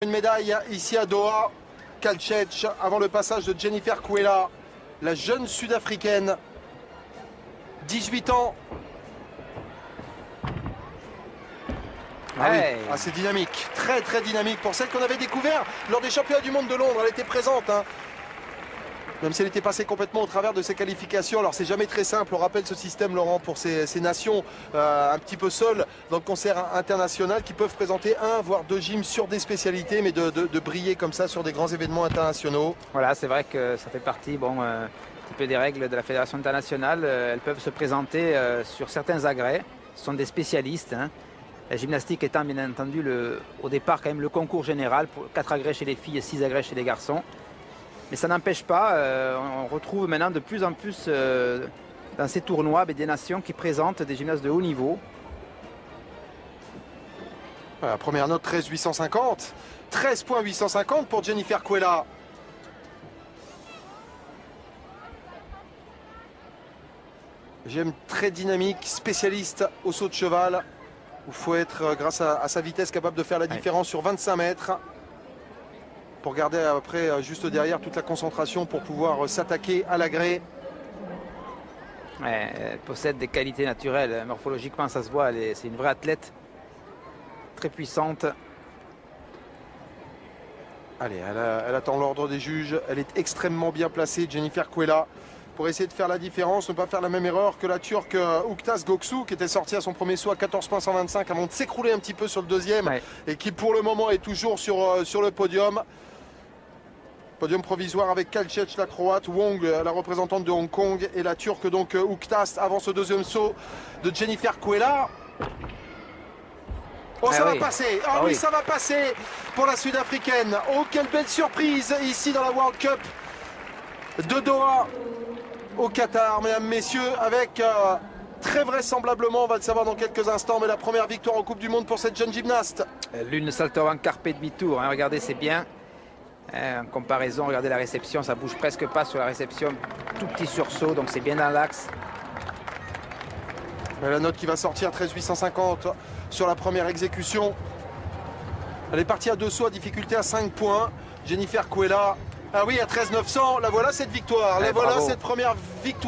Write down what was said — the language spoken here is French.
Une médaille ici à Doha, Kalchech, avant le passage de Jennifer Kouela, la jeune sud-africaine, 18 ans. Ah oui, assez dynamique, très dynamique. Pour celle qu'on avait découvert lors des championnats du monde de Londres, elle était présente, hein. Même si elle était passée complètement au travers de ses qualifications. Alors c'est jamais très simple, on rappelle ce système, Laurent, pour ces nations un petit peu seules dans le concert international, qui peuvent présenter un voire deux gyms sur des spécialités, mais de briller comme ça sur des grands événements internationaux. Voilà, c'est vrai que ça fait partie un petit peu des règles de la Fédération internationale. Elles peuvent se présenter sur certains agrès, ce sont des spécialistes, hein. La gymnastique étant bien entendu au départ quand même le concours général, pour 4 agrès chez les filles et 6 agrès chez les garçons. Mais ça n'empêche pas, on retrouve maintenant de plus en plus dans ces tournois des nations qui présentent des gymnastes de haut niveau. Voilà, première note 13,850. 13,850 pour Jennifer Kouela. J'aime très dynamique, spécialiste au saut de cheval. Il faut être, grâce à sa vitesse, capable de faire la différence sur 25 mètres. Pour garder après, juste derrière, toute la concentration pour pouvoir s'attaquer à l'agrès. Elle possède des qualités naturelles. Morphologiquement, ça se voit. C'est une vraie athlète. Très puissante. Allez, elle attend l'ordre des juges. Elle est extrêmement bien placée, Jennifer Kouela, pour essayer de faire la différence, ne pas faire la même erreur que la Turque Uktas Göksu, qui était sortie à son premier saut à 14,125 avant de s'écrouler un petit peu sur le deuxième, et qui pour le moment est toujours sur le podium. Podium provisoire avec Kalchech, la Croate, Wong, la représentante de Hong Kong, et la Turque, donc Uktas, avant ce deuxième saut de Jennifer Kouela. Oh, ça va passer. Ah oui, ça va passer pour la Sud-Africaine. Oh, quelle belle surprise ici dans la World Cup de Doha au Qatar, mesdames, messieurs, avec très vraisemblablement, on va le savoir dans quelques instants, mais la première victoire en Coupe du Monde pour cette jeune gymnaste. L'une saltera en carpe demi-tour, hein. Regardez, c'est bien. En comparaison, regardez la réception, ça bouge presque pas sur la réception, tout petit sursaut, donc c'est bien dans l'axe. La note qui va sortir, 13,850 sur la première exécution. Elle est partie à 2 sauts à difficulté à 5 points. Jennifer Kouela, ah oui, à 13,900, la voilà cette victoire, la voilà cette première victoire.